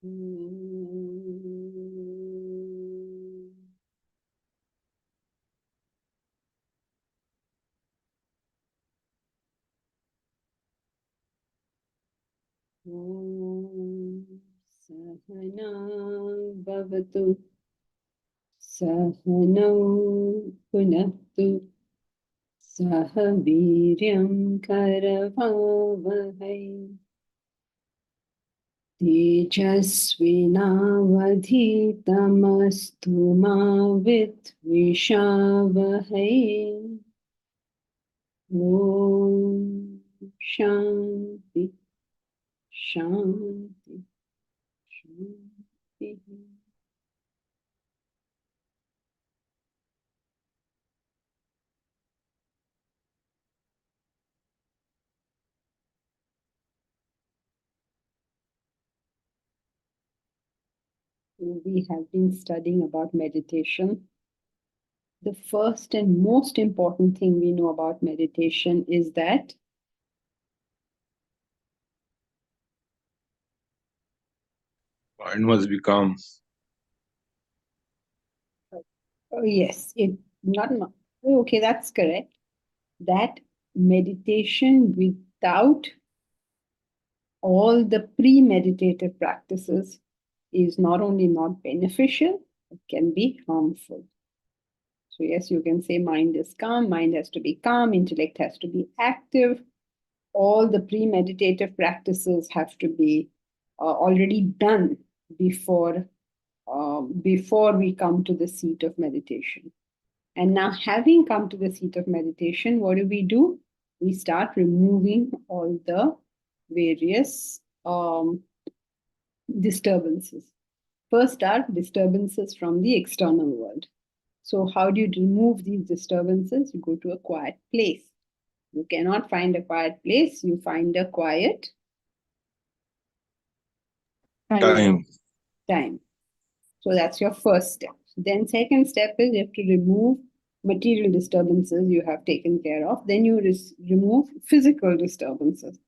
Sahana bhavatu sahanau punaktu sah viryam karavavahai तेजस्विनावधीतमस्तु मा विद्विषावहै ॐ शान्ति शान्ति शान्ति. We have been studying about meditation. The first and most important thing we know about meditation is that mind must be calm. yes, it not okay, that's correct. That meditation without all the pre-meditative practices is not only not beneficial, it can be harmful. So yes, you can say mind is calm, mind has to be calm, intellect has to be active. All the pre-meditative practices have to be already done before before we come to the seat of meditation. And now, having come to the seat of meditation, what do? We start removing all the various disturbances. First are disturbances from the external world. So, how do you remove these disturbances? You go to a quiet place. You cannot find a quiet place, you find a quiet Time. time. So that's your first step. Then second step is you have to remove material disturbances you have taken care of. Then you remove physical disturbances.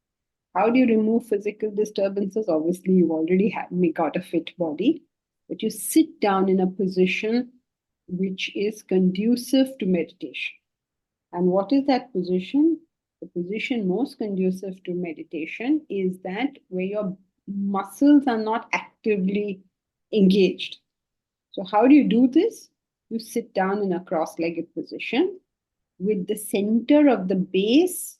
How do you remove physical disturbances? Obviously, you already have got a fit body, but you sit down in a position which is conducive to meditation. And what is that position? The position most conducive to meditation is that where your muscles are not actively engaged. So, how do you do this? You sit down in a cross legged position with the center of the base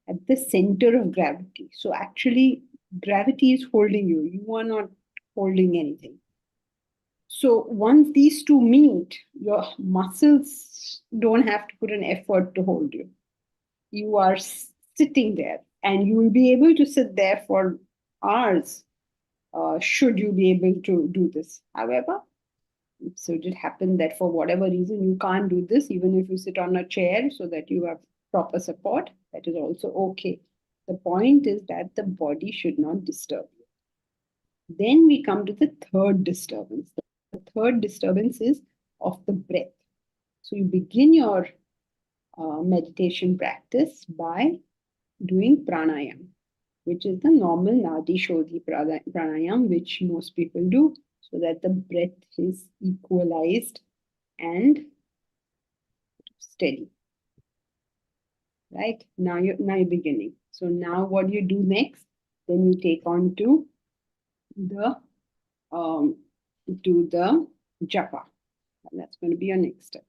at the center of gravity. So, actually, gravity is holding you, you are not holding anything. So, once these two meet, your muscles don't have to put an effort to hold you. You are sitting there, and you will be able to sit there for hours should you be able to do this. However, so it happened that for whatever reason you can't do this, even if you sit on a chair so that you have proper support, that is also okay. The point is that the body should not disturb you. Then we come to the third disturbance. The third disturbance is of the breath. So you begin your meditation practice by doing pranayam, which is the normal Nadi Shodhi pranayam, which most people do, so that the breath is equalized and steady. Right? Now you're beginning. So now what do you do next? Then you take on the um to the japa. And that's going to be your next step.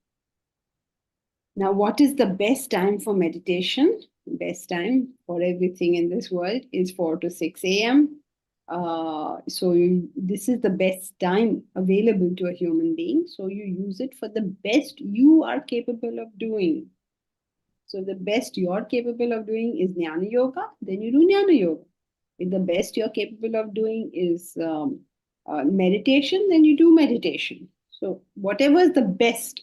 Now, what is the best time for meditation? Best time for everything in this world is 4 to 6 a.m. This is the best time available to a human being. So you use it for the best you are capable of doing. So the best you're capable of doing is Jnana Yoga, then you do Jnana Yoga. If the best you're capable of doing is meditation, then you do meditation. So whatever is the best,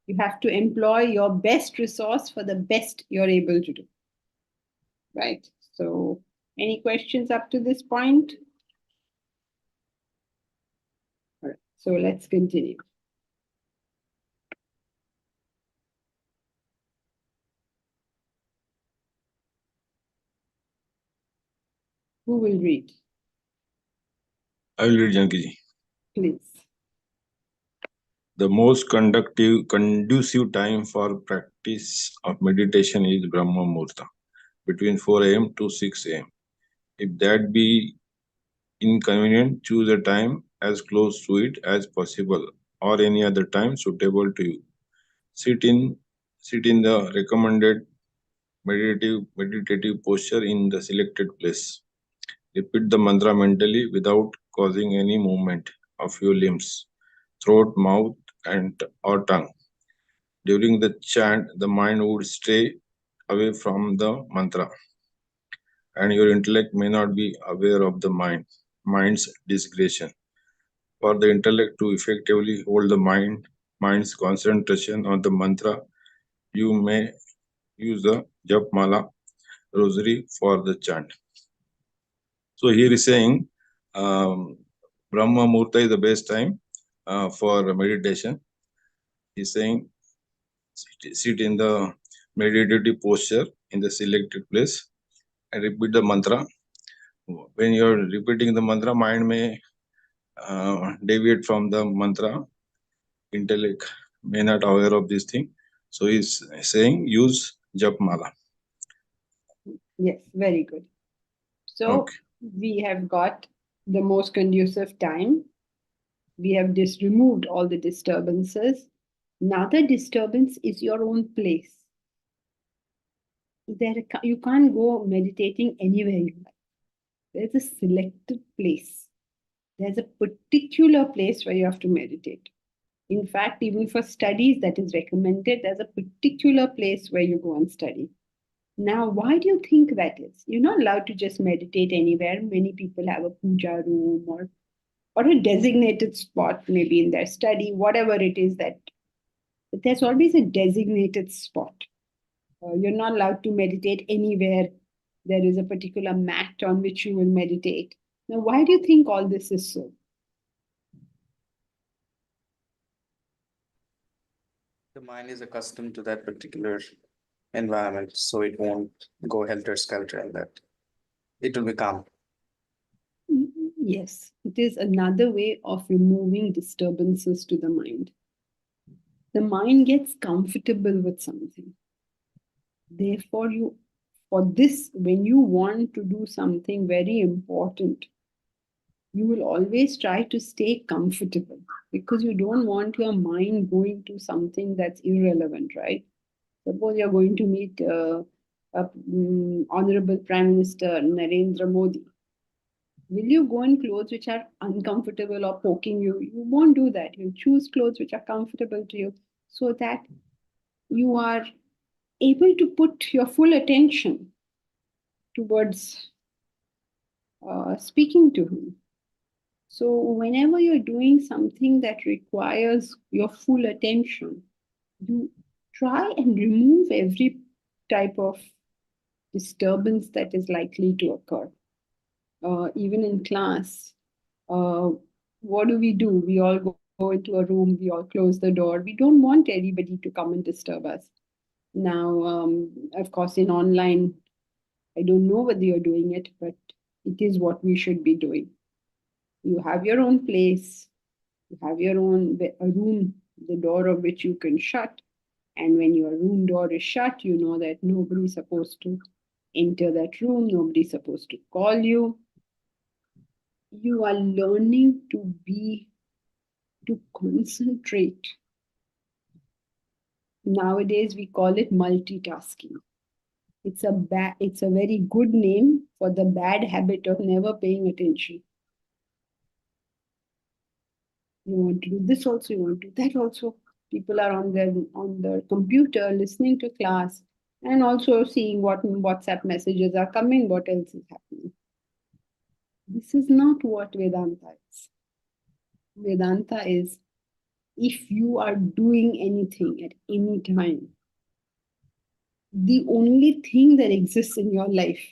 you have to employ your best resource for the best you're able to do. Right? So any questions up to this point? All right. So let's continue. Who will read? I will read, Janki ji. Please. The most conducive time for practice of meditation is Brahma Muhurta, between 4 a.m. to 6 a.m. If that be inconvenient, choose a time as close to it as possible or any other time suitable to you. Sit in the recommended meditative posture in the selected place. Repeat the mantra mentally without causing any movement of your limbs, throat, mouth, and or tongue. During the chant, the mind would stray away from the mantra, and your intellect may not be aware of the mind's discretion. For the intellect to effectively hold the mind's concentration on the mantra, you may use the Japmala rosary for the chant. So here is saying Brahma Murta is the best time for meditation. He's saying sit in the meditative posture in the selected place and repeat the mantra. When you are repeating the mantra, mind may deviate from the mantra. Intellect may not aware of this thing. So he's saying use Japmala. Yes, very good. So we have got the most conducive time. We have just removed all the disturbances. Another disturbance is your own place. You can't go meditating anywhere you like. There's a selected place. There's a particular place where you have to meditate. In fact, even for studies that is recommended, there's a particular place where you go and study. Now, why do you think that is? You're not allowed to just meditate anywhere. Many people have a puja room or a designated spot, maybe in their study, whatever it is that. But there's always a designated spot. You're not allowed to meditate anywhere. There is a particular mat on which you will meditate. Now, why do you think all this is so? The mind is accustomed to that particular environment, so it won't go helter-skelter in that. It will be calm. Yes, it is another way of removing disturbances to the mind. The mind gets comfortable with something. Therefore, when you want to do something very important, you will always try to stay comfortable because you don't want your mind going to something that's irrelevant, right? Suppose you're going to meet Honorable Prime Minister Narendra Modi. Will you go in clothes which are uncomfortable or poking you? You won't do that. You choose clothes which are comfortable to you so that you are able to put your full attention towards speaking to him. So, whenever you're doing something that requires your full attention, you try and remove every type of disturbance that is likely to occur. Even in class, what do? We all go into a room, we all close the door. We don't want anybody to come and disturb us. Now, of course, in online, I don't know whether you're doing it, but it is what we should be doing. You have your own place, you have your own a room, the door of which you can shut. And when your room door is shut, you know that nobody's supposed to enter that room, nobody's supposed to call you. You are learning to concentrate. Nowadays, we call it multitasking. It's a very good name for the bad habit of never paying attention. You want to do this also, you want to do that also. People are on their computer listening to class and also seeing what WhatsApp messages are coming, what else is happening. This is not what Vedanta is. Vedanta is if you are doing anything at any time, the only thing that exists in your life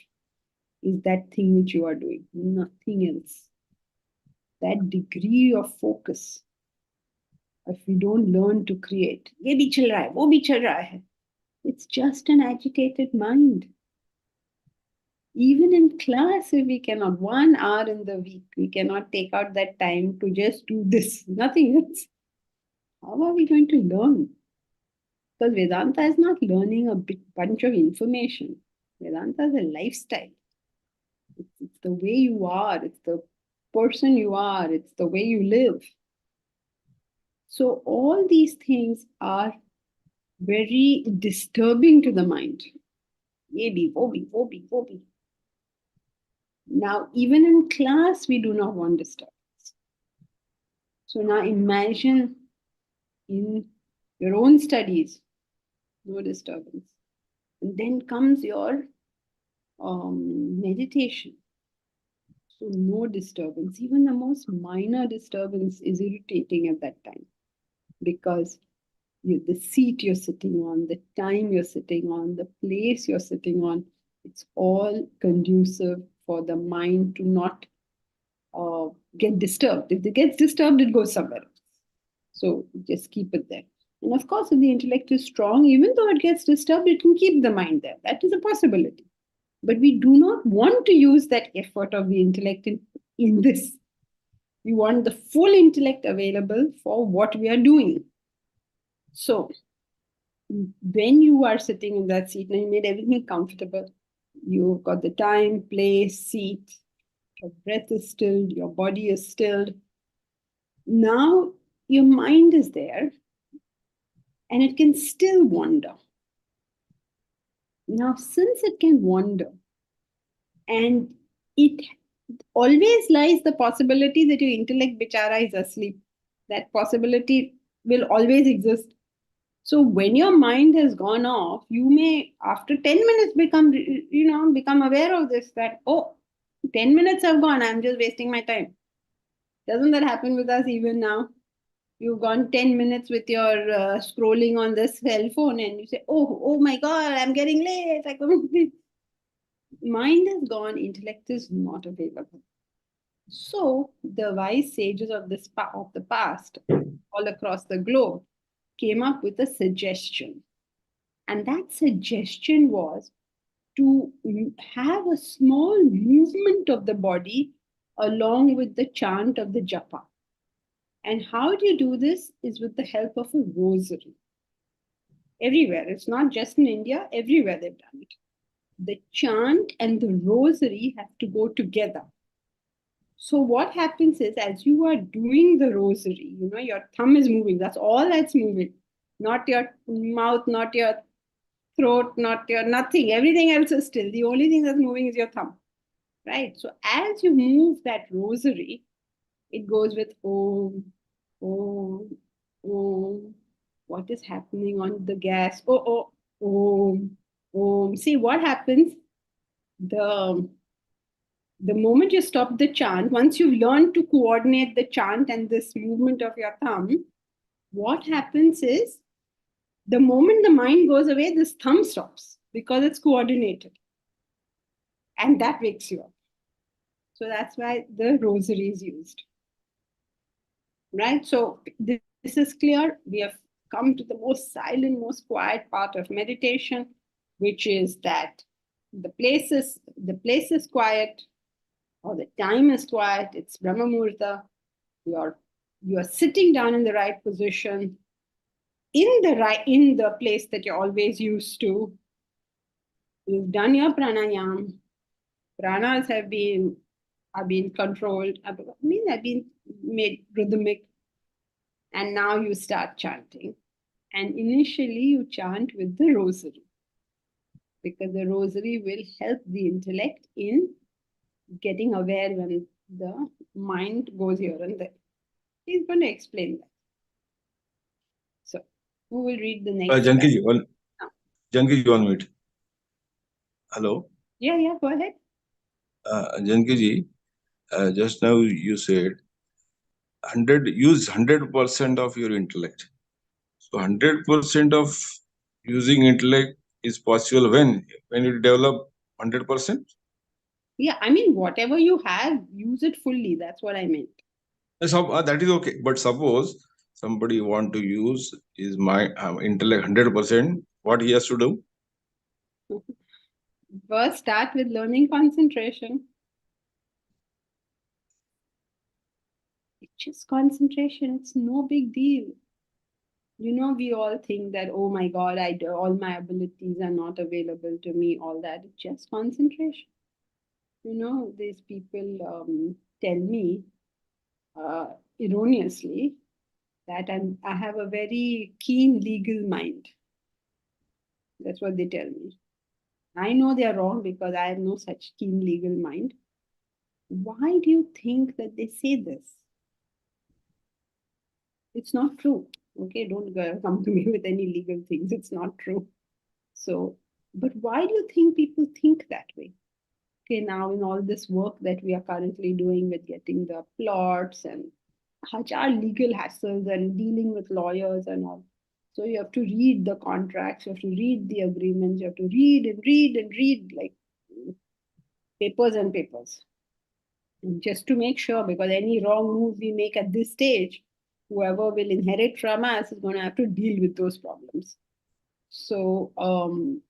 is that thing which you are doing, nothing else. That degree of focus, if we don't learn to create, ये भी चल रहा है, वो भी चल रहा है, it's just an agitated mind. Even in class, if we cannot, 1 hour in the week, we cannot take out that time to just do this, nothing else. How are we going to learn? Because Vedanta is not learning a big bunch of information. Vedanta is a lifestyle. It's the way you are, it's the person you are, it's the way you live. So all these things are very disturbing to the mind. Ye bhi, wo bhi, wo bhi, wo bhi. Now, even in class, we do not want disturbance. So now imagine in your own studies, no disturbance. And then comes your meditation. So no disturbance. Even the most minor disturbance is irritating at that time, because the seat you're sitting on, the time you're sitting on, the place you're sitting on, it's all conducive for the mind to not get disturbed. If it gets disturbed, it goes somewhere else. So just keep it there. And of course, if the intellect is strong, even though it gets disturbed, it can keep the mind there. That is a possibility. But we do not want to use that effort of the intellect in this. We want the full intellect available for what we are doing. So when you are sitting in that seat and you made everything comfortable, you've got the time, place, seat, your breath is stilled, your body is stilled. Now your mind is there and it can still wander. Now, since it can wander, and it always lies the possibility that your intellect bichara is asleep, that possibility will always exist. So when your mind has gone off, you may, after 10 minutes, become aware of this, that, oh, 10 minutes have gone, I'm just wasting my time. Doesn't that happen with us even now? You've gone 10 minutes with your scrolling on this cell phone and you say, oh my God, I'm getting late. Mind is gone, intellect is not available. So the wise sages of the past, all across the globe, came up with a suggestion. And that suggestion was to have a small movement of the body along with the chant of the japa. And how do you do this? Is with the help of a rosary. Everywhere, it's not just in India, everywhere they've done it. The chant and the rosary have to go together. So what happens is, as you are doing the rosary, your thumb is moving. That's all that's moving. Not your mouth, not your throat, not your nothing. Everything else is still. The only thing that's moving is your thumb. Right? So as you move that rosary, it goes with Om, Om, Om. What is happening on the gas? Oh, Om, Om. See what happens? The moment you stop the chant, once you've learned to coordinate the chant and this movement of your thumb, what happens is, the moment the mind goes away, this thumb stops because it's coordinated. And that wakes you up. So that's why the rosary is used. Right? So this is clear. We have come to the most silent, most quiet part of meditation, which is that the place is quiet, or the time is quiet. It's Brahma Muhurta. You are sitting down in the right position, in the place that you're always used to. You've done your pranayam. Pranas have been controlled. Have been made rhythmic. And now you start chanting. And initially you chant with the rosary, because the rosary will help the intellect in getting aware when the mind goes here and there. He's going to explain that. So, who will read the next? Janki, one minute. Hello? Yeah, go ahead. Janki, just now you said use 100% of your intellect. So 100% of using intellect is possible when you develop 100%? Yeah, I mean, whatever you have, use it fully. That's what I meant. That is okay. But suppose somebody want to use his intellect 100%, what he has to do? First, start with learning concentration. It's just concentration. It's no big deal. We all think that, oh my God, all my abilities are not available to me, all that. It's just concentration. These people tell me erroneously that I have a very keen legal mind. That's what they tell me. I know they are wrong because I have no such keen legal mind. Why do you think that they say this? It's not true. Okay, don't come to me with any legal things. It's not true. So, but why do you think people think that way? Okay, now in all this work that we are currently doing with getting the plots and such are legal hassles and dealing with lawyers and all. So you have to read the contracts, you have to read the agreements, you have to read and read and read like papers and papers. And just to make sure, because any wrong move we make at this stage, whoever will inherit from us is going to have to deal with those problems. So you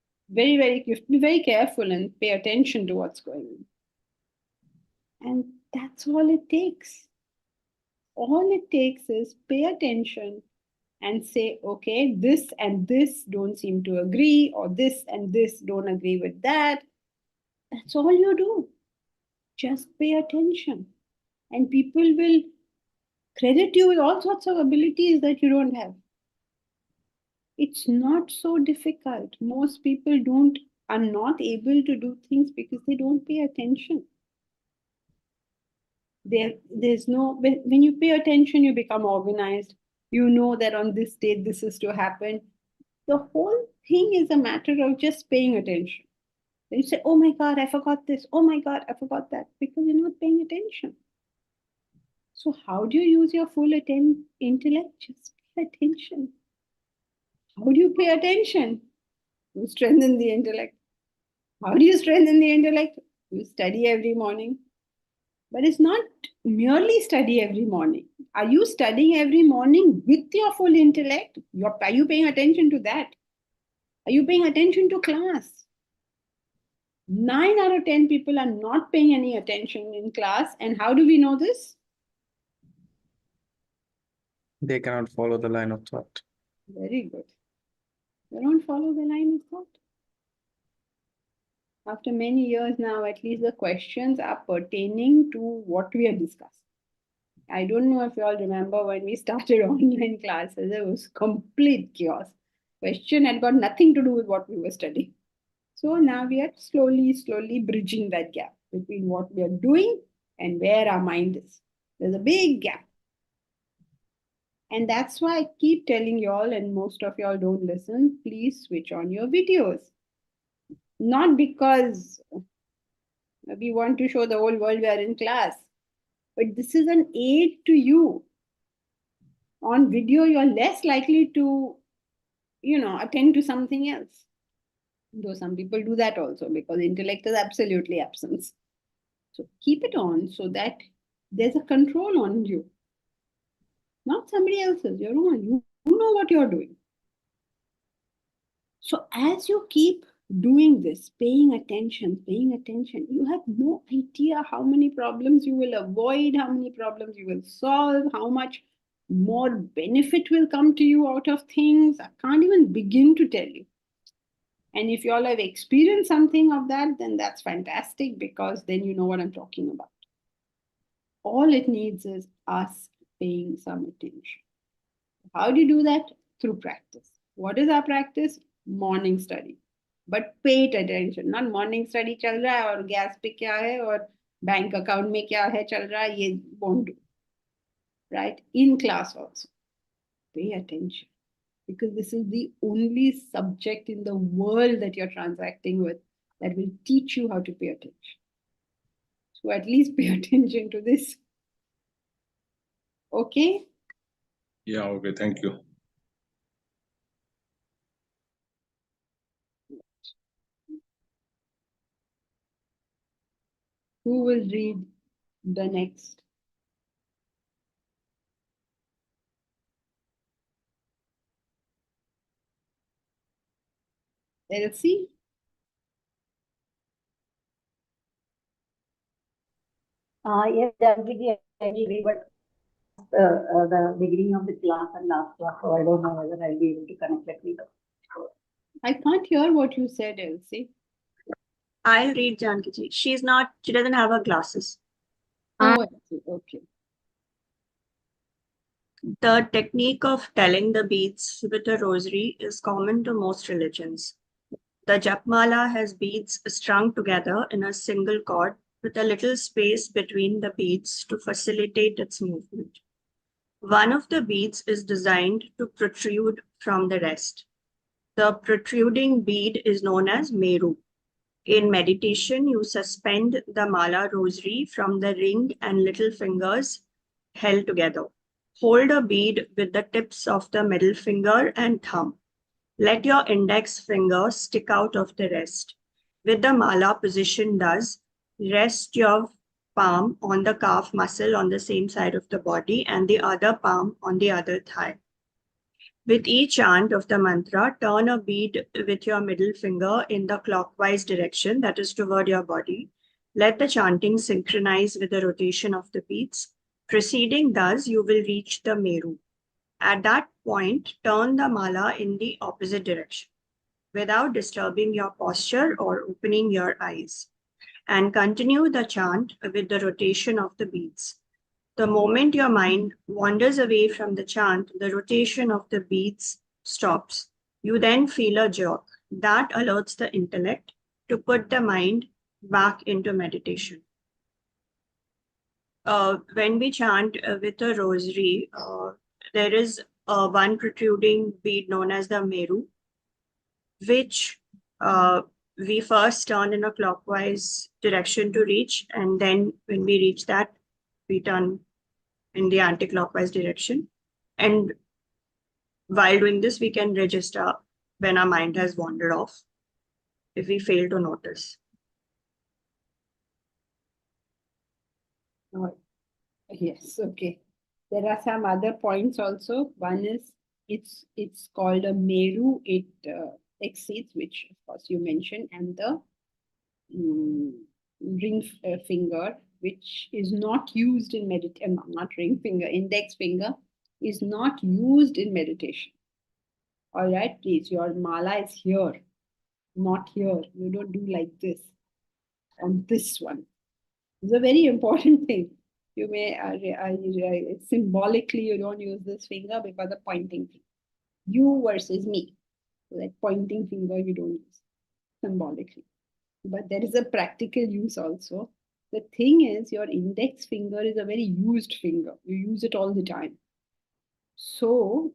have to be very careful and pay attention to what's going on. And that's all it takes. All it takes is pay attention and say, okay, this and this don't seem to agree, or this and this don't agree with that. That's all you do. Just pay attention. And people will credit you with all sorts of abilities that you don't have. It's not so difficult. Most people are not able to do things because they don't pay attention. There's no when you pay attention, you become organized. You know that on this date this is to happen. The whole thing is a matter of just paying attention. Then you say, oh my God, I forgot this. Oh my God, I forgot that, because you're not paying attention. So how do you use your full intellect? Just pay attention. How do you pay attention? You strengthen the intellect. How do you strengthen the intellect? You study every morning. But it's not merely study every morning. Are you studying every morning with your full intellect? Are you paying attention to that? Are you paying attention to class? 9 out of 10 people are not paying any attention in class. And how do we know this? They cannot follow the line of thought. Very good. They don't follow the line of thought. After many years now, at least the questions are pertaining to what we are discussing. I don't know if you all remember when we started online classes, it was complete chaos. Question had got nothing to do with what we were studying. So now we are slowly bridging that gap between what we are doing and where our mind is. There's a big gap. And that's why I keep telling y'all, and most of y'all don't listen, please switch on your videos. Not because we want to show the whole world we are in class, but this is an aid to you. On video, you're less likely to, attend to something else. Though some people do that also because intellect is absolutely absence. So keep it on so that there's a control on you. Not somebody else's, your own. You know what you're doing. So as you keep doing this, paying attention, you have no idea how many problems you will avoid, how many problems you will solve, how much more benefit will come to you out of things. I can't even begin to tell you. And if you all have experienced something of that, then that's fantastic, because then you know what I'm talking about. All it needs is us paying some attention. How do you do that? Through practice. What is our practice? Morning study. But pay it attention. Not morning study चल रहा है और gas पे क्या है और bank account में क्या है चल रहा है, ये won't do. Right? In class also. Pay attention. Because this is the only subject in the world that you're transacting with that will teach you how to pay attention. So at least pay attention to this. Okay? Yeah, okay, thank you. Who will read the next? Elsie? Yes, Janaki, I agree, but the beginning of the class and last class, so I don't know whether I'll be able to connect it later. I can't hear what you said, Elsie. I'll read Janaki. She doesn't have her glasses. Oh, Elsie, okay. The technique of telling the beads with a rosary is common to most religions. The japmala has beads strung together in a single cord with a little space between the beads to facilitate its movement. One of the beads is designed to protrude from the rest. The protruding bead is known as meru. In meditation, you suspend the mala rosary from the ring and little fingers held together. Hold a bead with the tips of the middle finger and thumb. Let your index finger stick out of the rest. With the mala position thus, rest your palm on the calf muscle on the same side of the body and the other palm on the other thigh. With each chant of the mantra, turn a bead with your middle finger in the clockwise direction, that is toward your body. Let the chanting synchronize with the rotation of the beads. Proceeding thus, you will reach the Meru. At that point, turn the mala in the opposite direction without disturbing your posture or opening your eyes, and continue the chant with the rotation of the beads. The moment your mind wanders away from the chant, the rotation of the beads stops. You then feel a jerk. That alerts the intellect to put the mind back into meditation. When we chant with a rosary, there is one protruding bead known as the Meru, which we first turn in a clockwise direction to reach, and then when we reach that, we turn in the anti-clockwise direction. And while doing this, we can register when our mind has wandered off if we fail to notice. Yes, okay. There are some other points also. One is it's called a Meru. It exceeds, which of course you mentioned, and the ring finger, which is not used in meditation, not ring finger, index finger is not used in meditation. All right, please, your mala is here, not here. You don't do like this on this one. It's a very important thing. You may symbolically you don't use this finger because the pointing finger. You versus me. So that pointing finger you don't use symbolically. But there is a practical use also. The thing is, your index finger is a very used finger. You use it all the time. So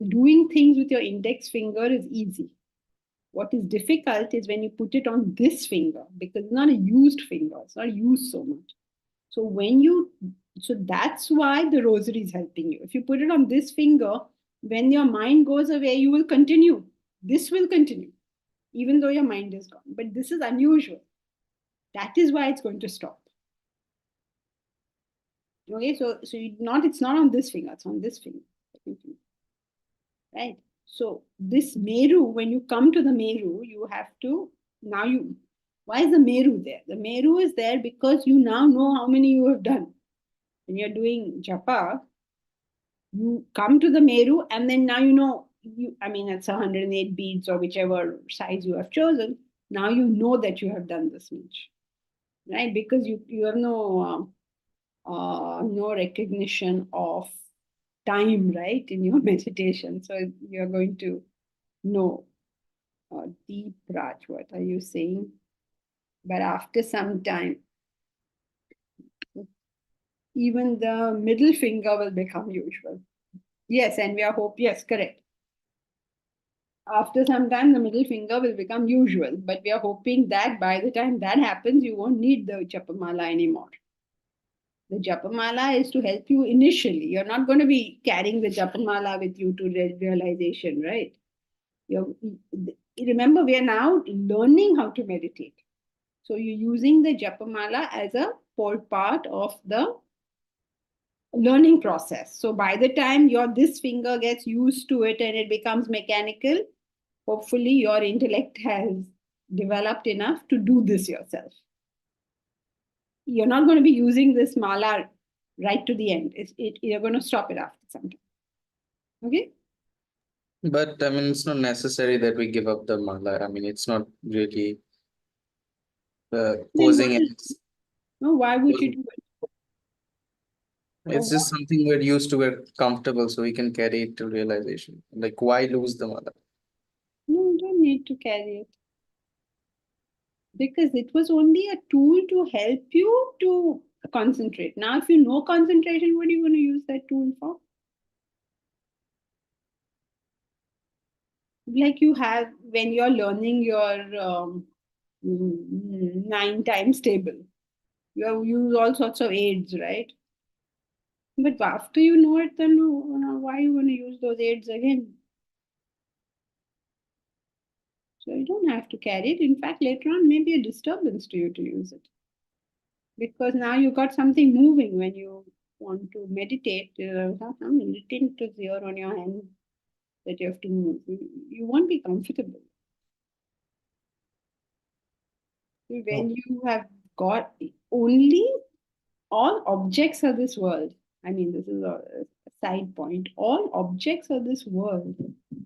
doing things with your index finger is easy. What is difficult is when you put it on this finger, because it's not a used finger. It's not used so much. So that's why the rosary is helping you. If you put it on this finger, when your mind goes away, you will continue. This will continue, even though your mind is gone. But this is unusual. That is why it's going to stop. Okay, so it's not on this finger, it's on this finger. Right? So this Meru, when you come to the Meru, you have to, why is the Meru there? The Meru is there because you now know how many you have done. When you're doing japa, you come to the Meru and then now you know, it's 108 beads or whichever size you have chosen. Now you know that you have done this much, right? Because you have no recognition of time, right, in your meditation. So you're going to know. Deep Raj, what are you saying? But after some time, even the middle finger will become usual. Yes, and yes, correct. After some time, the middle finger will become usual, but we are hoping that by the time that happens, you won't need the Japamala anymore. The Japamala is to help you initially. You're not going to be carrying the Japamala with you to realization, right? Remember, we are now learning how to meditate. So you're using the Japamala as a part of the learning process. So by the time this finger gets used to it and it becomes mechanical, hopefully your intellect has developed enough to do this yourself. you're not going to be using this mala right to the end. You're going to stop it after some time. Okay? But I mean, it's not necessary that we give up the mala. I mean, it's not really posing Then any. no, why would you do it? It's just something we're used to, we're comfortable, so we can carry it to realization. Like, why lose the mala? No, you don't need to carry it. Because it was only a tool to help you to concentrate. Now, if you know concentration, what are you going to use that tool for? Like you have when you're learning your 9 times table, you use all sorts of aids, right? But after you know it, then why are you going to use those aids again? So you don't have to carry it. In fact, later on, maybe a disturbance to you to use it. Because now you got something moving when you want to meditate. Some irritant is here on your hand that you have to move. You won't be comfortable. When you have got only all objects of this world, I mean, this is a side point, all objects of this world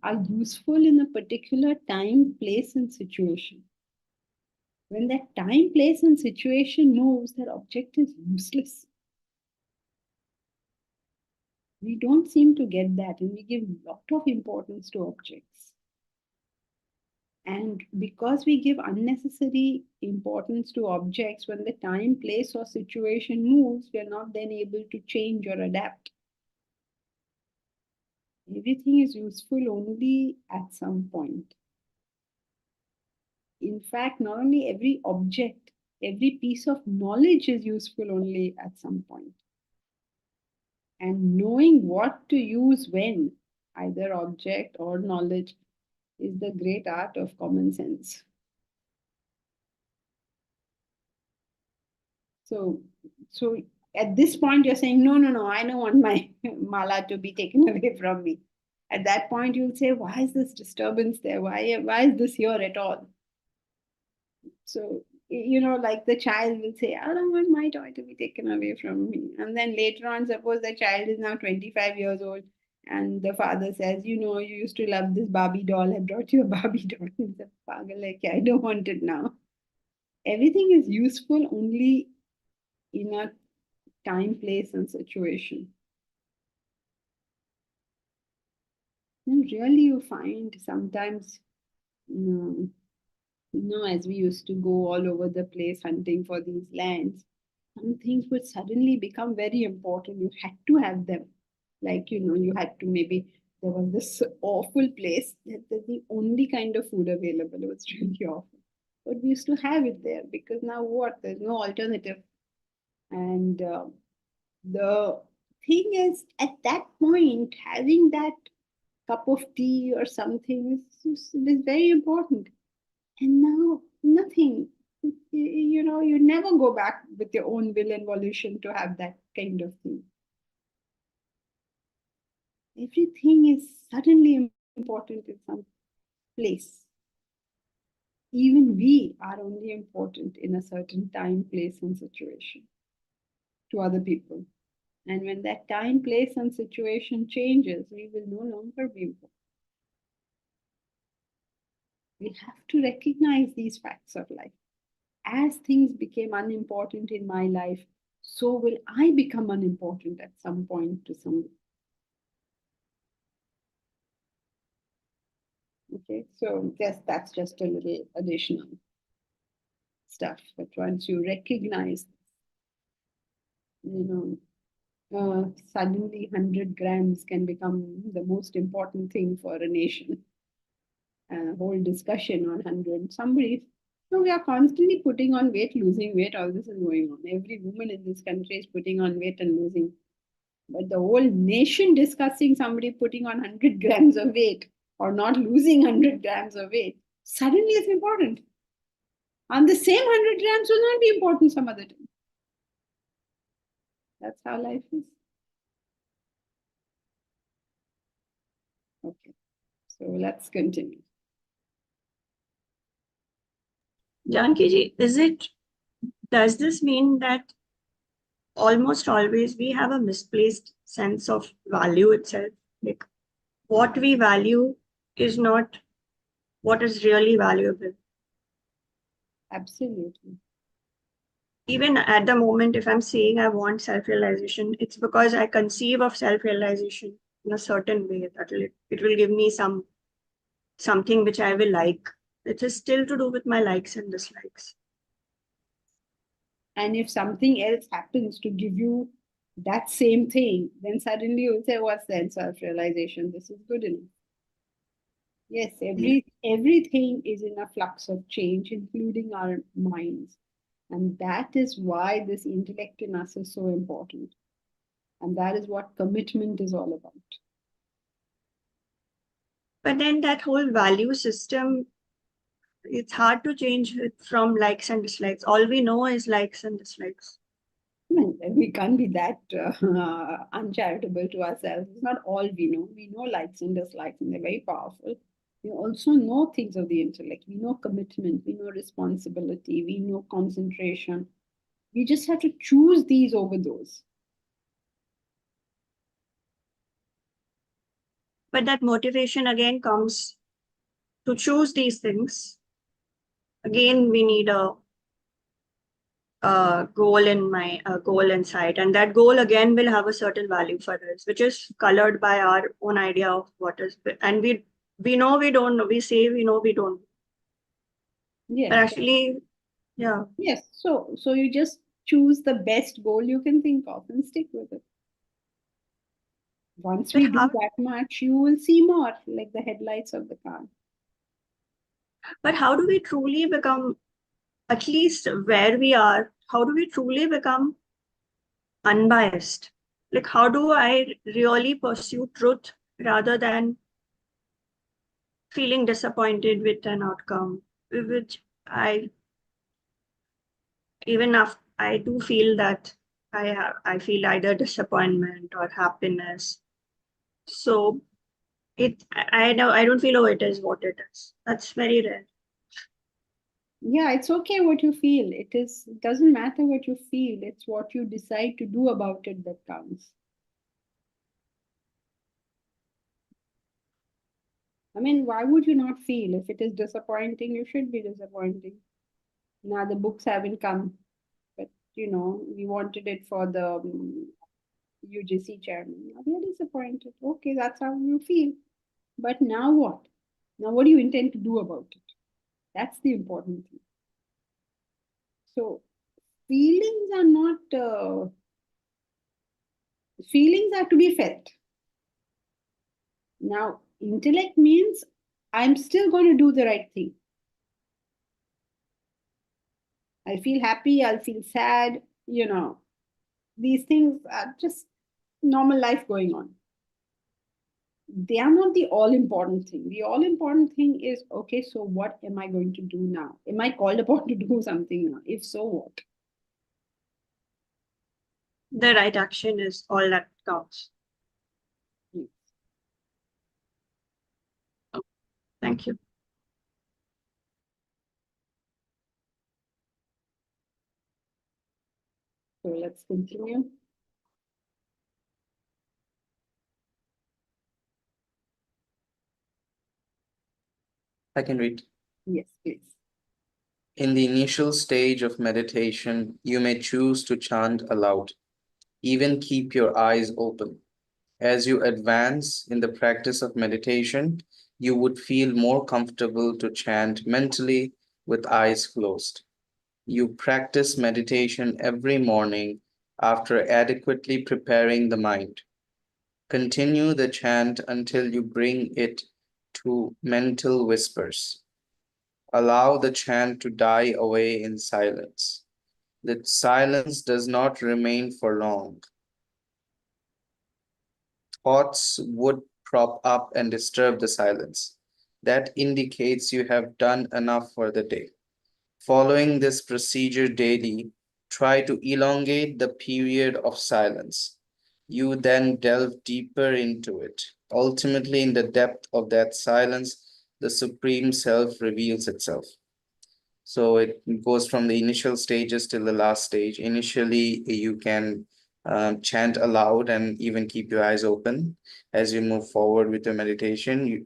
are useful in a particular time, place, and situation. When that time, place, and situation moves, that object is useless. We don't seem to get that, and we give a lot of importance to objects. And because we give unnecessary importance to objects, when the time, place, or situation moves, we are not then able to change or adapt. Everything is useful only at some point. In fact, not only every object, every piece of knowledge is useful only at some point. And knowing what to use when, either object or knowledge, is the great art of common sense. So at this point, you're saying, no, I don't want my mala to be taken away from me. At that point, you'll say, why is this disturbance there? Why is this here at all? So, like the child will say, I don't want my toy to be taken away from me. And then later on, suppose the child is now 25 years old and the father says, you used to love this Barbie doll. I brought you a Barbie doll. He's a pagal, like, I don't want it now. Everything is useful only in a time, place, and situation. And really, you find sometimes, as we used to go all over the place hunting for these lands, some things would suddenly become very important. You had to have them. Like, you had to maybe, there was this awful place that there's the only kind of food available. It was really awful. But we used to have it there because now what? There's no alternative. And the thing is, at that point, having that cup of tea or something is very important. And now, nothing. You never go back with your own will and volition to have that kind of thing. Everything is suddenly important in some place. Even we are only important in a certain time, place, and situation to other people. And when that time, place, and situation changes, we will no longer be important. We have to recognize these facts of life. As things became unimportant in my life, so will I become unimportant at some point to someone. Okay, so that's just a little additional stuff. But once you recognize, suddenly 100 grams can become the most important thing for a nation. A whole discussion on 100. We are constantly putting on weight, losing weight. All this is going on. Every woman in this country is putting on weight and losing. But the whole nation discussing somebody putting on 100 grams of weight or not losing 100 grams of weight, suddenly it's important. And the same 100 grams will not be important some other time. That's how life is. Okay, so let's continue. Janki ji, is it does this mean that almost always we have a misplaced sense of value itself? Like what we value is not what is really valuable. Absolutely. Even at the moment, if I'm saying I want self-realization, it's because I conceive of self-realization in a certain way that it will give me something which I will like. It is still to do with my likes and dislikes. And if something else happens to give you that same thing, then suddenly you'll say, what's then self-realization? This is good enough. Yes, everything is in a flux of change, including our minds. And that is why this intellect in us is so important. And that is what commitment is all about. But then that whole value system, it's hard to change it from likes and dislikes. All we know is likes and dislikes. We can't be that uncharitable to ourselves. It's not all we know. We know likes and dislikes, and they're very powerful. We also know things of the intellect. We know commitment, we know responsibility, we know concentration. We just have to choose these over those. But that motivation again comes to choose these things. Again, we need a goal in sight, and that goal again will have a certain value for us, which is colored by our own idea of what is. And we know we don't know. We say we know we don't. Yes. But actually, yeah. Yes. So you just choose the best goal you can think of and stick with it. Once we do that much, you will see more, like the headlights of the car. But how do we truly become, at least where we are, how do we truly become unbiased? Like, how do I really pursue truth rather than feeling disappointed with an outcome, which I do feel that I feel either disappointment or happiness. So I don't feel, oh, it is what it is. That's very rare. Yeah, it's okay what you feel. It doesn't matter what you feel. It's what you decide to do about it that counts. I mean, why would you not feel? If it is disappointing, you should be disappointing. Now the books haven't come, but we wanted it for the UGC chairman. Now we are disappointed. Okay, that's how you feel. But now what? Now what do you intend to do about it? That's the important thing. So feelings are not, feelings are to be felt. Now, intellect means I'm still going to do the right thing. I'll feel happy, I'll feel sad, these things are just normal life going on. They are not the all important thing. The all important thing is, okay, so what am I going to do now? Am I called upon to do something now? If so, what? The right action is all that counts. Yes. Thank you. So let's continue. I can read. Yes, please. In the initial stage of meditation, you may choose to chant aloud. Even keep your eyes open. As you advance in the practice of meditation, you would feel more comfortable to chant mentally with eyes closed. You practice meditation every morning after adequately preparing the mind. Continue the chant until you bring it to mental whispers. Allow the chant to die away in silence. The silence does not remain for long. Thoughts would prop up and disturb the silence. That indicates you have done enough for the day. Following this procedure daily, try to elongate the period of silence. You then delve deeper into it. Ultimately, in the depth of that silence, the Supreme Self reveals itself. So it goes from the initial stages till the last stage. Initially, you can chant aloud and even keep your eyes open. As you move forward with your meditation,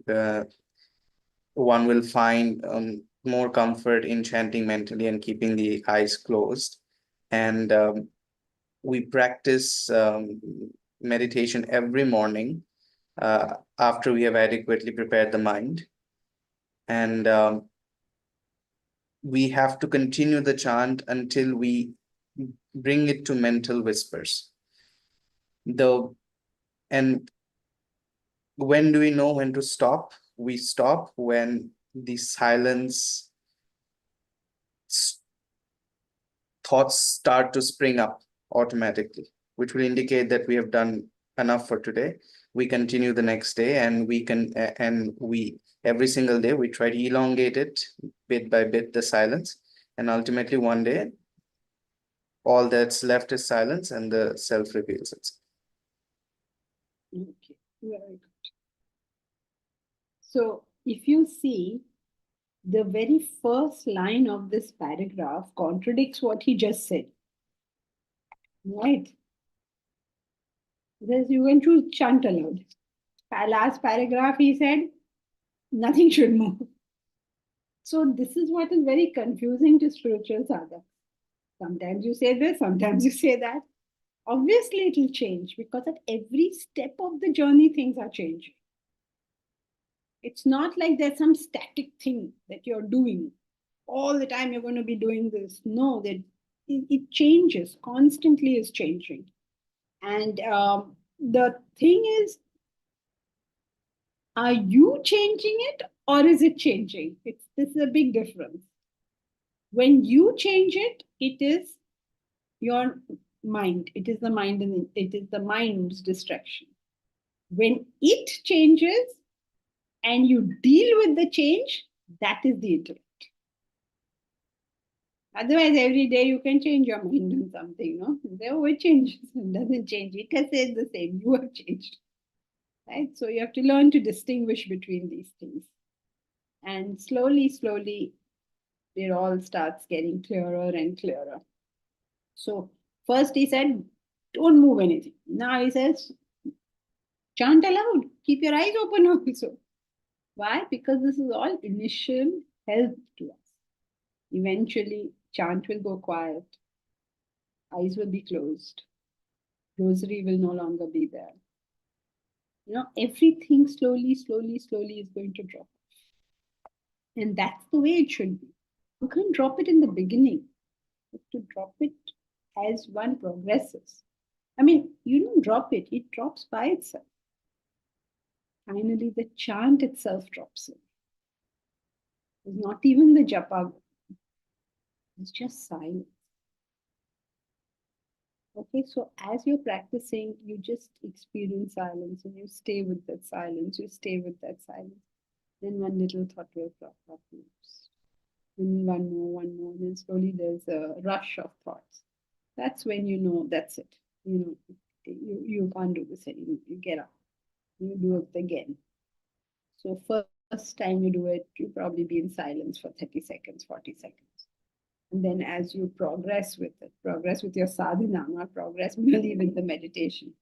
one will find more comfort in chanting mentally and keeping the eyes closed. And we practice meditation every morning after we have adequately prepared the mind. And we have to continue the chant until we bring it to mental whispers. And when do we know when to stop? We stop when the silence thoughts start to spring up automatically, which will indicate that we have done enough for today. We continue the next day, and we every single day we try to elongate it bit by bit, the silence, and ultimately one day all that's left is silence and the self reveals itself. Okay, very good. So if you see, the very first line of this paragraph contradicts what he just said. Right? Because you went to chant aloud. Last paragraph, he said, nothing should move. So this is what is very confusing to spiritual sadhaka. Sometimes you say this, sometimes you say that. Obviously, it will change because at every step of the journey, things are changing. It's not like there's some static thing that you're doing. All the time you're going to be doing this. No, that it changes, constantly is changing. And the thing is, are you changing it or is it changing? This is a big difference. When you change it, it is your mind. It is the mind and it is the mind's distraction. When it changes and you deal with the change, that is the intellect. Otherwise, every day you can change your mind on something, no? There changes, it doesn't change. It has said the same. You have changed. Right? So you have to learn to distinguish between these things. And slowly, slowly, it all starts getting clearer and clearer. So first he said, don't move anything. Now he says, chant aloud. Keep your eyes open also. Why? Because this is all initial help to us. Eventually, chant will go quiet. Eyes will be closed. Rosary will no longer be there. Everything slowly, slowly, slowly is going to drop. And that's the way it should be. You can't drop it in the beginning. You have to drop it as one progresses. I mean, you don't drop it, it drops by itself. Finally, the chant itself drops in. It's not even the japa. It's just silence. Okay, so as you're practicing, you just experience silence and you stay with that silence, you stay with that silence. Then one little thought will crop up. And one more, and then slowly there's a rush of thoughts. That's when you know that's it. You can't do this anymore. You get up. You do it again. So first time you do it, you probably be in silence for 30 seconds, 40 seconds. And then as you progress with it, progress with your sadhana, not progress merely with the meditation,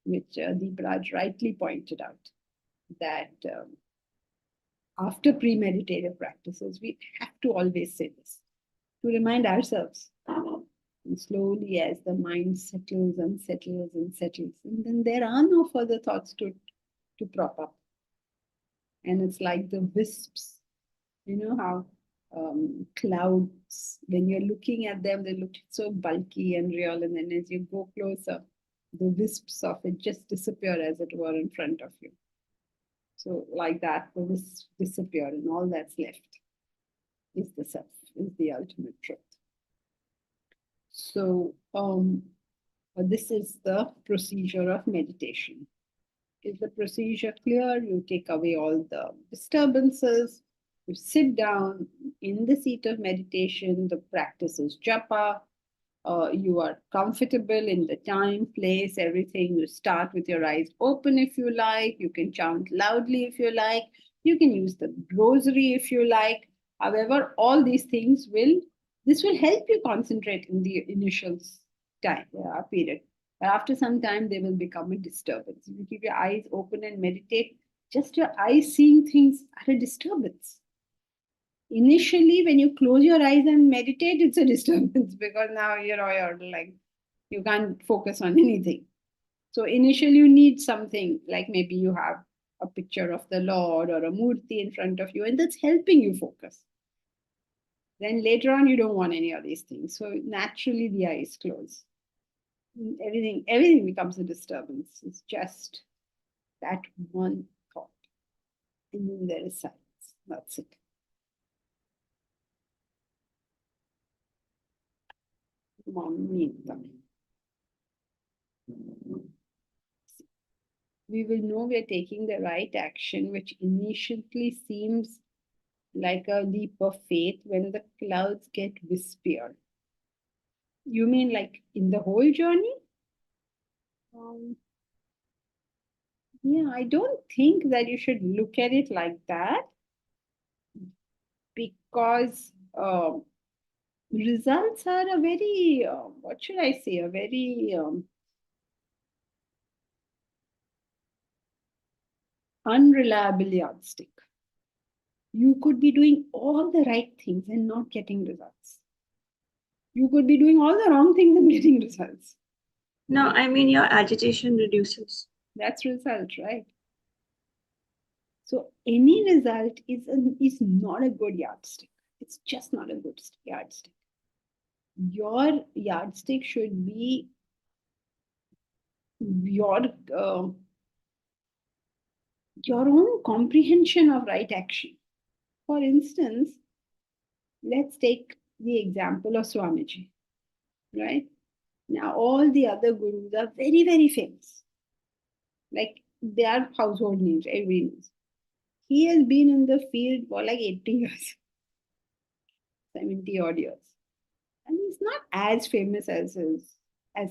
which Deepraj rightly pointed out, that after pre-meditative practices, we have to always say this, to remind ourselves. And slowly as the mind settles and settles and settles, and then there are no further thoughts to prop up. And it's like the wisps, how clouds, when you're looking at them, they look so bulky and real, and then as you go closer, the wisps of it just disappear, as it were, in front of you. So like that, the wisps disappear, and all that's left is the self, is the ultimate truth. So this is the procedure of meditation. Is the procedure clear? You take away all the disturbances. You sit down in the seat of meditation. The practice is japa. You are comfortable in the time, place, everything. You start with your eyes open if you like. You can chant loudly if you like. You can use the rosary if you like. However, all these things this will help you concentrate in the initial time period. But after some time, they will become a disturbance. If you keep your eyes open and meditate, just your eyes seeing things are a disturbance. Initially, when you close your eyes and meditate, it's a disturbance because now you're like, you can't focus on anything. So initially, you need something like maybe you have a picture of the Lord or a murti in front of you, and that's helping you focus. Then later on, you don't want any of these things. So naturally, the eyes close. Everything becomes a disturbance. It's just that one thought. And then there is silence. That's it. We will know we are taking the right action, which initially seems like a leap of faith when the clouds get whispered. You mean like in the whole journey? Yeah, I don't think that you should look at it like that because results are a very, what should I say, a very unreliable yardstick. You could be doing all the right things and not getting results. You could be doing all the wrong things and getting results. No, I mean your agitation reduces. That's result, right? So any result is not a good yardstick. It's just not a good yardstick. Your yardstick should be your own comprehension of right action. For instance, let's take the example of Swamiji, right? Now, all the other gurus are very, very famous. Like, they are household names, everybody knows. He has been in the field for like 80 years, 70 odd years. And he's not as famous as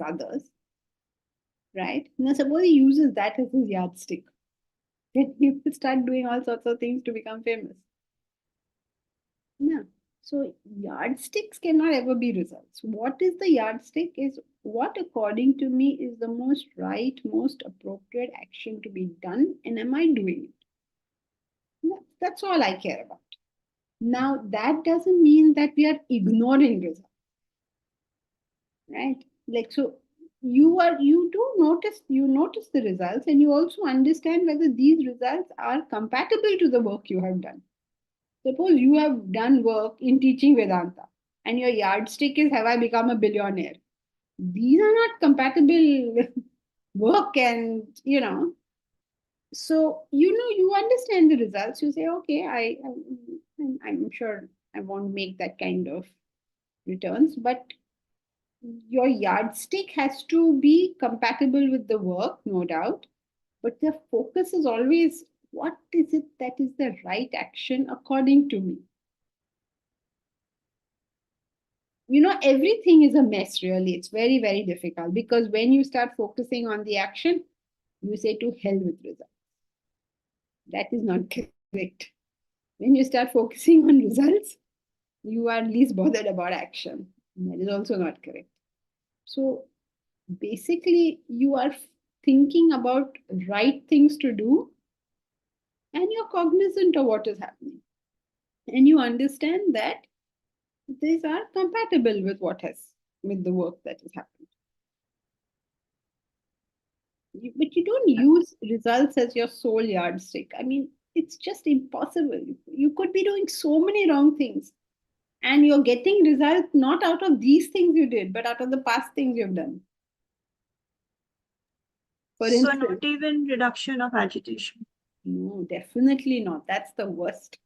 others, right? Now, suppose he uses that as his yardstick. Then he will start doing all sorts of things to become famous. No. So yardsticks cannot ever be results. What is the yardstick is what according to me is the most right, most appropriate action to be done, and am I doing it? That's all I care about. Now that doesn't mean that we are ignoring results, right? Like so you notice the results and you also understand whether these results are compatible to the work you have done. Suppose you have done work in teaching Vedanta and your yardstick is have I become a billionaire. These are not compatible work and so you understand the results. You say, okay, I'm sure I won't make that kind of returns, but your yardstick has to be compatible with the work, no doubt. But the focus is always what is it that is the right action according to me? Everything is a mess, really. It's very, very difficult because when you start focusing on the action, you say to hell with results. That is not correct. When you start focusing on results, you are least bothered about action. That is also not correct. So basically, you are thinking about right things to do and you're cognizant of what is happening. And you understand that these are compatible with with the work that has happened. But you don't use results as your sole yardstick. I mean, it's just impossible. You could be doing so many wrong things and you're getting results not out of these things you did, but out of the past things you've done. For So instance, not even reduction of agitation. no, definitely not. That's the worst.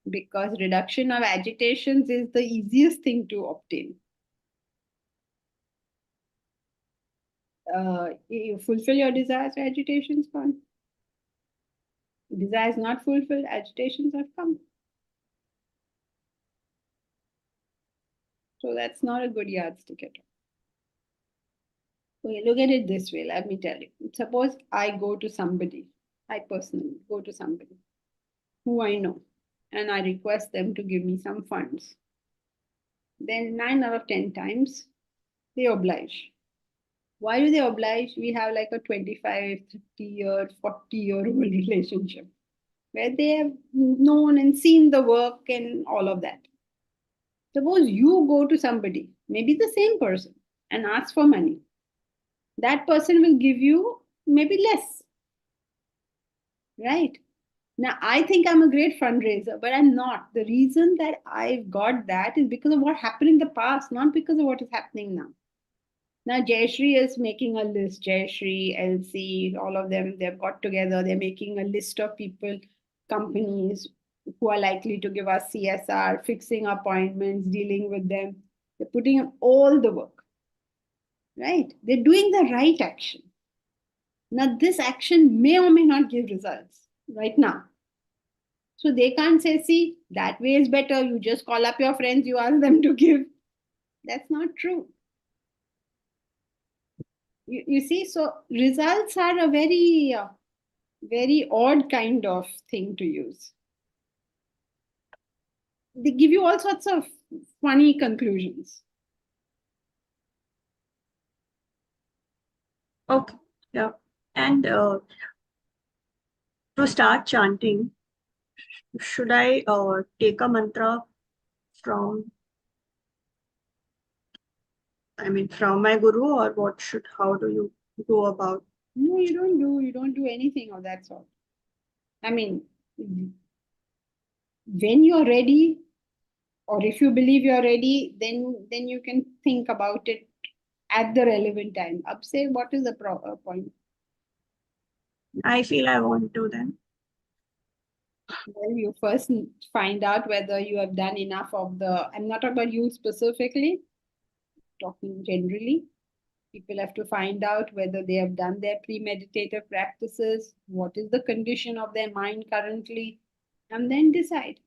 Because reduction of agitations is the easiest thing to obtain. You fulfill your desires, agitations gone. Desires not fulfilled, agitations have come. So that's not a good yardstick at all. Okay, look at it this way. Let me tell you. Suppose I personally go to somebody who I know. and I request them to give me some funds, then 9 out of 10 times they oblige. Why do they oblige? We have like a 25, 30-year, 40-year-old relationship where they have known and seen the work and all of that. Suppose you go to somebody, maybe the same person, and ask for money. That person will give you maybe less, right? Now, I think I'm a great fundraiser, but I'm not. The reason that I've got that is because of what happened in the past, not because of what is happening now. Now, Jayashree is making a list. Jayashree, LC, all of them, they've got together. They're making a list of people, companies who are likely to give us CSR, fixing appointments, dealing with them. They're putting in all the work, right? They're doing the right action. Now, this action may or may not give results right now. So they can't say, see, that way is better. You just call up your friends, you ask them to give. That's not true. You see, so results are a very, very odd kind of thing to use. They give you all sorts of funny conclusions. Okay, yeah. And to start chanting, should I take a mantra from, from my guru, or how do you go about? No, you don't do anything of that sort. I mean, when you're ready, or if you believe you're ready, then you can think about it at the relevant time. Up say, what is the point? I feel I want to then. Well, you first find out whether you have done enough of the, I'm not talking about you specifically, talking generally. People have to find out whether they have done their pre-meditative practices, what is the condition of their mind currently, and then decide.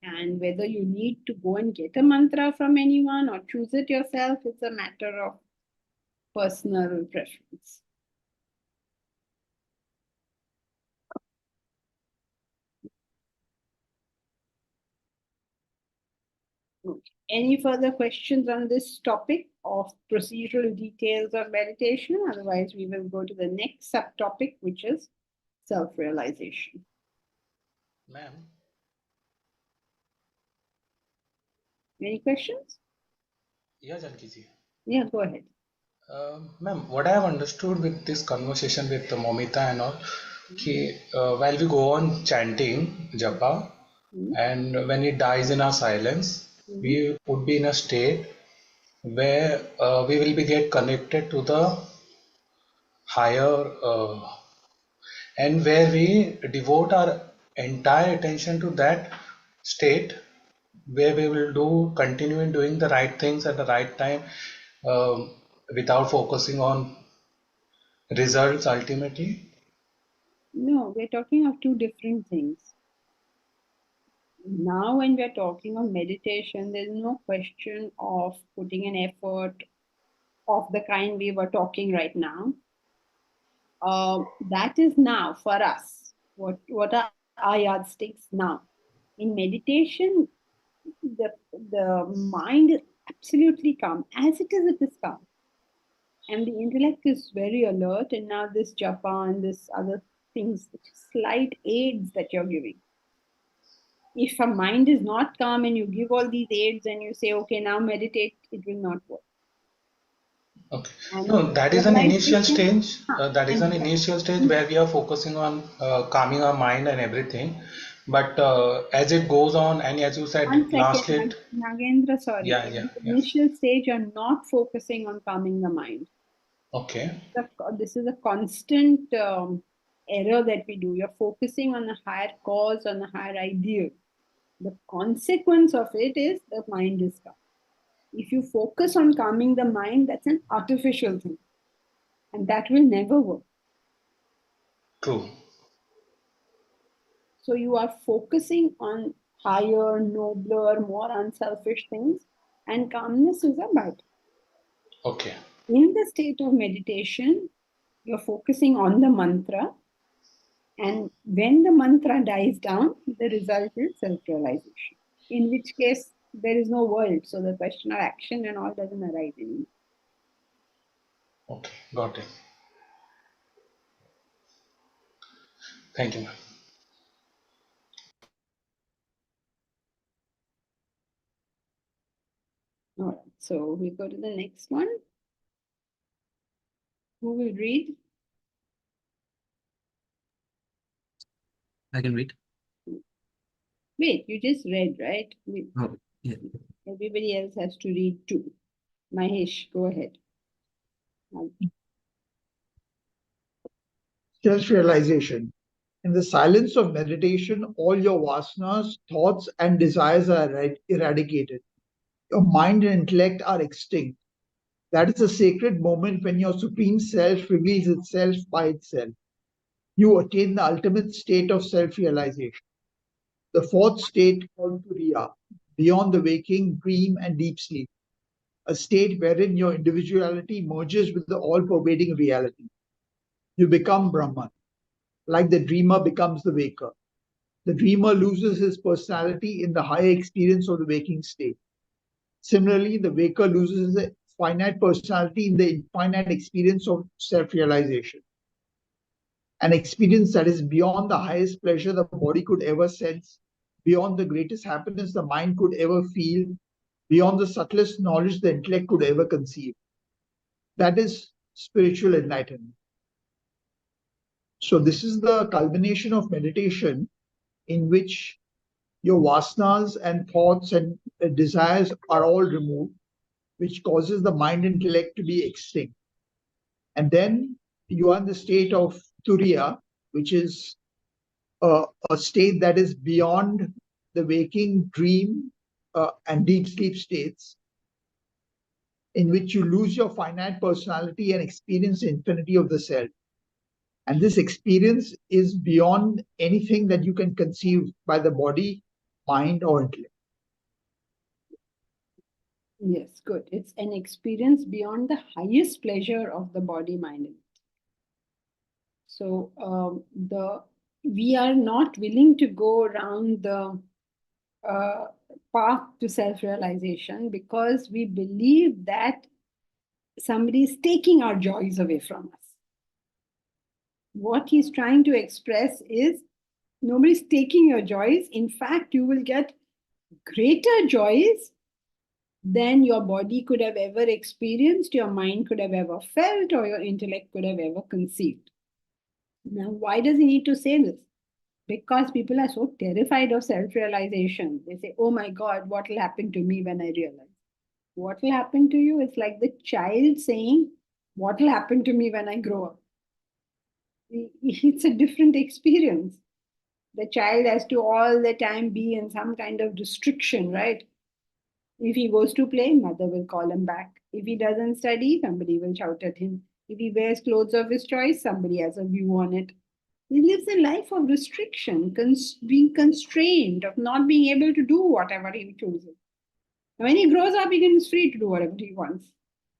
And whether you need to go and get a mantra from anyone or choose it yourself, it's a matter of personal preference. Okay. Any further questions on this topic of procedural details of meditation? Otherwise, we will go to the next subtopic, which is self-realization. Ma'am, Any questions? yeah, Janki ji. Yeah, go ahead. Ma'am, what I have understood with this conversation with Momita and all, while we go on chanting japa, and when it dies in our silence, we would be in a state where we will be get connected to the higher and where we devote our entire attention to that state where we will continue in doing the right things at the right time without focusing on results ultimately. No, we're talking of two different things. Now, when we're talking of meditation, there's no question of putting an effort of the kind we were talking right now. That is now for us. What are our yardsticks now? In meditation, the mind is absolutely calm. As it is calm. And the intellect is very alert. And now this japa and this other things, slight aids that you're giving. If a mind is not calm and you give all these aids and you say, okay, now meditate, it will not work. Okay. And No, that is an initial stage. That is an and- initial stage where we are focusing on calming our mind and everything. But as it goes on, and as you said, One lastly, second, Nagendra, sorry. yeah, In yeah, the yes. initial stage, you're not focusing on calming the mind. Okay. This is a constant error that we do. You're focusing on a higher cause, on a higher ideal. The consequence of it is the mind is calm. If you focus on calming the mind, that's an artificial thing. And that will never work. True. So you are focusing on higher, nobler, more unselfish things, and calmness is a byproduct. Okay. In the state of meditation, you're focusing on the mantra, And when the mantra dies down, the result is self-realization, in which case there is no world. So the question of action and all doesn't arise anymore. Okay, got it. Thank you, ma'am. All right, so we go to the next one. Who will read? I can read. Wait, you just read, right? Oh, yeah. Everybody else has to read too. Mahesh, go ahead. Self-realization. In the silence of meditation, all your vasanas, thoughts, and desires are eradicated. Your mind and intellect are extinct. That is a sacred moment when your supreme self reveals itself by itself. You attain the ultimate state of self-realization. The fourth state called Turiya, beyond the waking, dream, and deep sleep, a state wherein your individuality merges with the all-pervading reality. You become Brahman, like the dreamer becomes the waker. The dreamer loses his personality in the higher experience of the waking state. Similarly, the waker loses his finite personality in the infinite experience of self-realization. An experience that is beyond the highest pleasure the body could ever sense, beyond the greatest happiness the mind could ever feel, beyond the subtlest knowledge the intellect could ever conceive. That is spiritual enlightenment. So, this is the culmination of meditation in which your vasanas and thoughts and desires are all removed, which causes the mind and intellect to be extinct. And then you are in the state of Turiya, which is a state that is beyond the waking, dream, and deep sleep states, in which you lose your finite personality and experience the infinity of the self. And this experience is beyond anything that you can conceive by the body, mind, or intellect. Yes, good. It's an experience beyond the highest pleasure of the body, mind, and so we are not willing to go around the path to self-realization because we believe that somebody is taking our joys away from us. What he's trying to express is nobody's taking your joys. In fact, you will get greater joys than your body could have ever experienced, your mind could have ever felt, or your intellect could have ever conceived. Now, why does he need to say this? Because people are so terrified of self-realization. They say, oh my God, what will happen to me when I realize? What will happen to you? It's like the child saying, what will happen to me when I grow up? It's a different experience. The child has to all the time be in some kind of restriction, right? If he goes to play, mother will call him back. If he doesn't study, somebody will shout at him. If he wears clothes of his choice, somebody has a view on it. He lives a life of restriction, being constrained, of not being able to do whatever he chooses. When he grows up, he is free to do whatever he wants.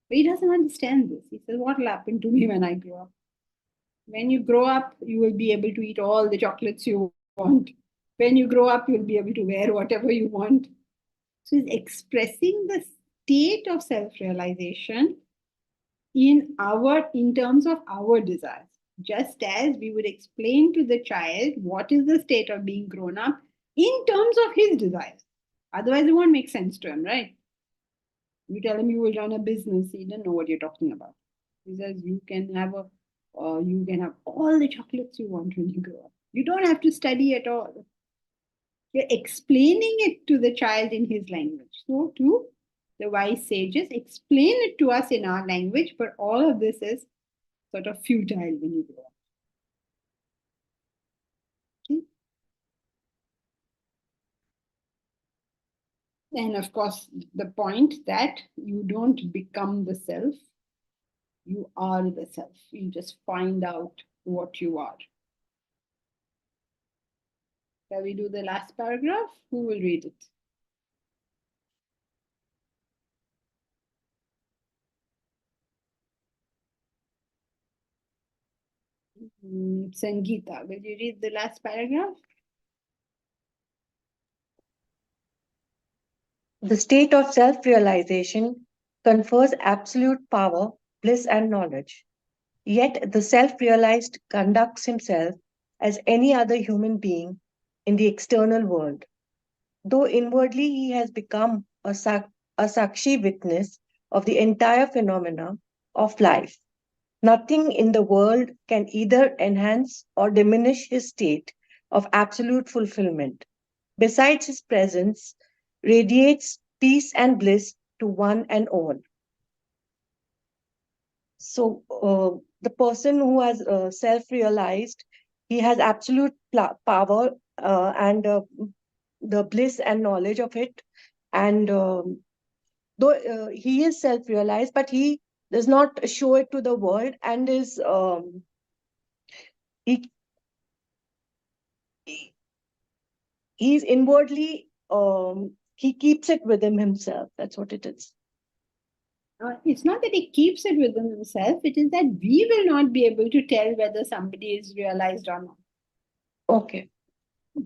But he doesn't understand this. He says, what will happen to me when I grow up? When you grow up, you will be able to eat all the chocolates you want. When you grow up, you'll be able to wear whatever you want. So he's expressing the state of self-realization in terms of our desires. Just as we would explain to the child what is the state of being grown up in terms of his desires. Otherwise, it won't make sense to him, right? You tell him you will run a business, he doesn't know what you're talking about. He says you can have all the chocolates you want when you grow up. You don't have to study at all. You're explaining it to the child in his language. So too, the wise sages explain it to us in our language, but all of this is sort of futile when you grow up. Okay? And of course, the point that you don't become the self, you are the self. You just find out what you are. Shall we do the last paragraph? Who will read it? Sangeeta, will you read the last paragraph? The state of self realization confers absolute power, bliss, and knowledge. Yet the self realized conducts himself as any other human being in the external world. Though inwardly he has become a Sakshi witness of the entire phenomena of life. Nothing in the world can either enhance or diminish his state of absolute fulfillment. Besides, his presence radiates peace and bliss to one and all. So, the person who has self realized, he has absolute power and the bliss and knowledge of it. And though he is self realized, but he does not show it to the world and is he, he he's inwardly he keeps it within himself. That's what it is. It's not that he keeps it within himself, it is that we will not be able to tell whether somebody is realized or not. Okay.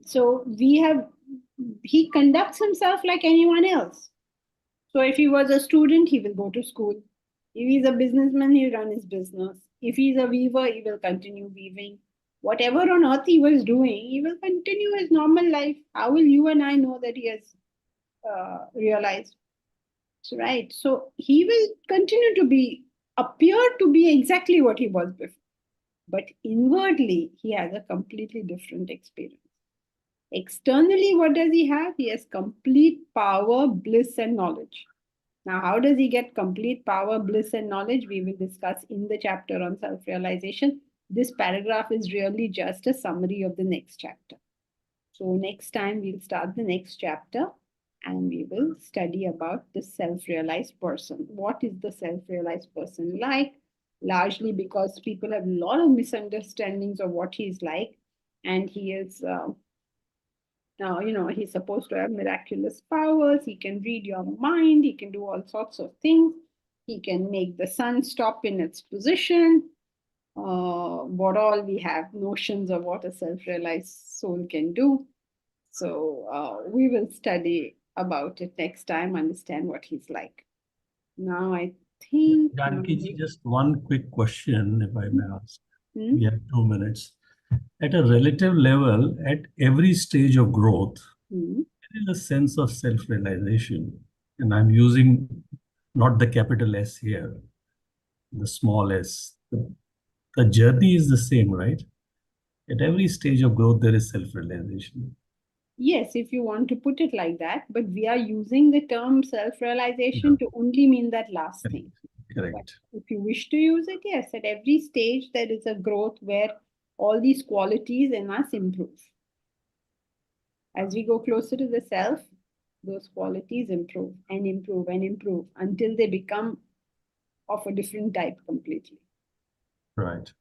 So he conducts himself like anyone else. So if he was a student, he will go to school. If he's a businessman, he'll run his business. If he's a weaver, he will continue weaving. Whatever on earth he was doing, he will continue his normal life. How will you and I know that he has realized? Right. So he will continue to appear to be exactly what he was before. But inwardly, he has a completely different experience. Externally, what does he have? He has complete power, bliss, and knowledge. Now, how does he get complete power, bliss, and knowledge? We will discuss in the chapter on self realization. This paragraph is really just a summary of the next chapter. So, next time we'll start the next chapter and we will study about the self realized person. What is the self realized person like? Largely because people have a lot of misunderstandings of what he's like, and he is. He's supposed to have miraculous powers. He can read your mind. He can do all sorts of things. He can make the sun stop in its position. What all we have notions of what a self-realized soul can do. So we will study about it next time, understand what he's like. Now I think... Janki, just one quick question, if I may ask. We have 2 minutes. At a relative level, at every stage of growth, there is a sense of self-realization. And I'm using not the capital S here, the small s. The journey is the same, right? At every stage of growth, there is self-realization. Yes, if you want to put it like that, but we are using the term self-realization to only mean that last thing. Correct. But if you wish to use it, yes, at every stage there is a growth where all these qualities in us improve. As we go closer to the self, those qualities improve and improve and improve until they become of a different type completely. Right.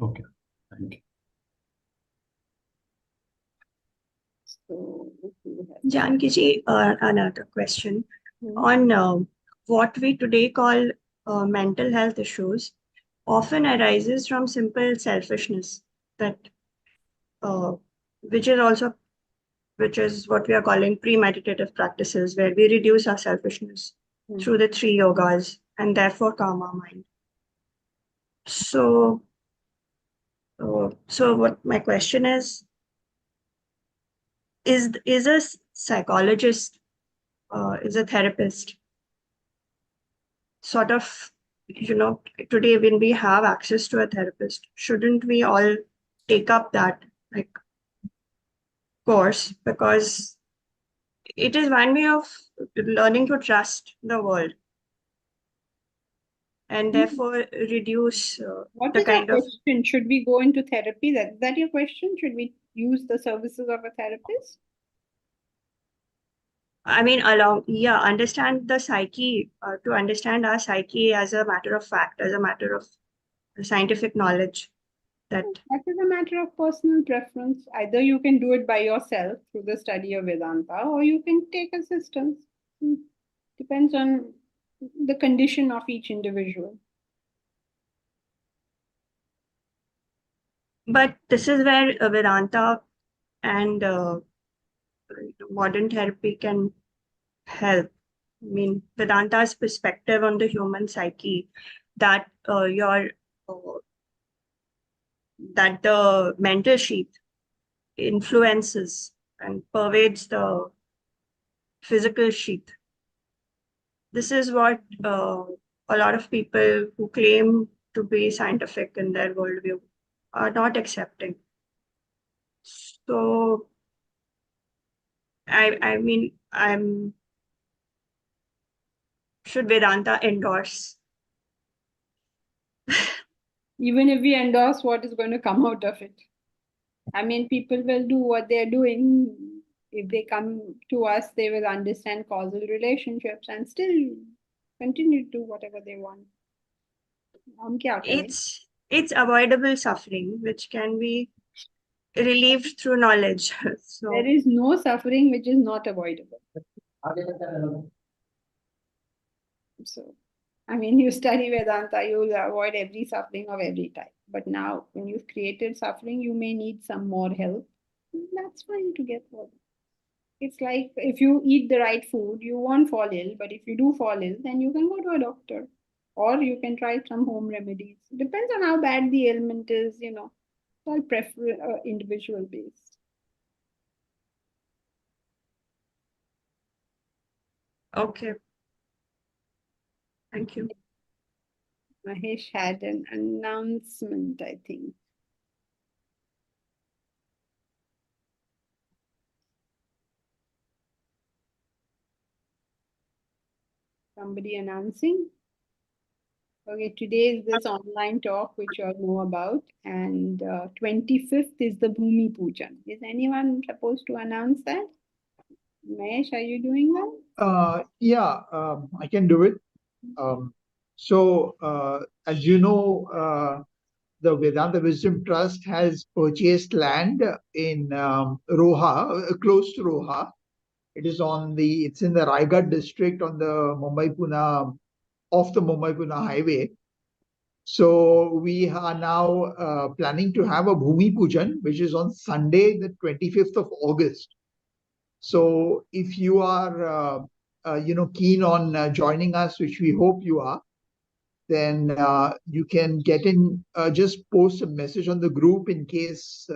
Okay. Thank you. So, Janki ji, another question on what we today call mental health issues often arises from simple selfishness that which is what we are calling premeditative practices, where we reduce our selfishness through the 3 yogas and therefore calm our mind. So what my question is a psychologist, is a therapist, sort of, today when we have access to a therapist, shouldn't we all take up that course, because it is one way of learning to trust the world and therefore reduce what the is kind your of... question? Should we go into therapy? That your question? Should we use the services of a therapist? I mean, understand the psyche, to understand our psyche as a matter of fact, as a matter of scientific knowledge. That is a matter of personal preference. Either you can do it by yourself through the study of Vedanta, or you can take assistance. Depends on the condition of each individual. But this is where Vedanta and modern therapy can help. I mean, Vedanta's perspective on the human psyche, that that the mental sheath influences and pervades the physical sheath. This is what a lot of people who claim to be scientific in their worldview are not accepting. So, I mean, should Vedanta endorse? Even if we endorse, what is going to come out of it? I mean, people will do what they're doing. If they come to us, they will understand causal relationships and still continue to do whatever they want. It's avoidable suffering, which can be relieved through knowledge. So there is no suffering which is not avoidable. So, I mean, you study Vedanta, you will avoid every suffering of every type. But now, when you've created suffering, you may need some more help. That's fine to get help. It's like if you eat the right food, you won't fall ill. But if you do fall ill, then you can go to a doctor. Or you can try some home remedies. Depends on how bad the ailment is, It's all individual based. Okay. Thank you. Mahesh had an announcement, I think. Somebody announcing? Okay, today is this online talk which you all know about, and 25th is the Bhumi Pujan. Is anyone supposed to announce that? Mahesh, are you doing that? Yeah, I can do it. As you know, the Vedanta Wisdom Trust has purchased land in Roha, close to Roha. It's in the Raigad district on the Mumbai-Pune, off the Mumbai-Pune highway. So we are now planning to have a Bhumi Pujan, which is on Sunday, the 25th of August. So if you are, keen on joining us, which we hope you are, then you can get in, just post a message on the group in case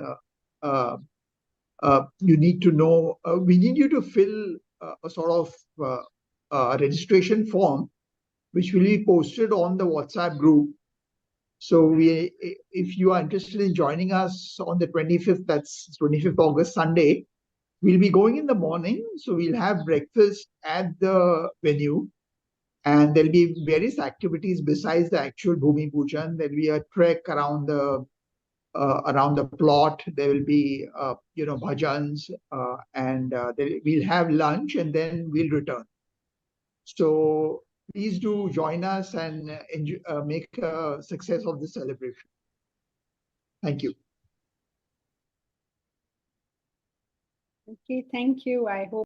you need to know. We need you to fill a sort of registration form, which will be posted on the WhatsApp group. So if you are interested in joining us on the 25th, that's 25th August, Sunday, we'll be going in the morning. So we'll have breakfast at the venue. And there'll be various activities besides the actual Bhumi Pujan. There'll be a trek around the plot. There will be, bhajans, and we'll have lunch and then we'll return. So please do join us and make a success of the celebration. Thank you. Okay, thank you. I hope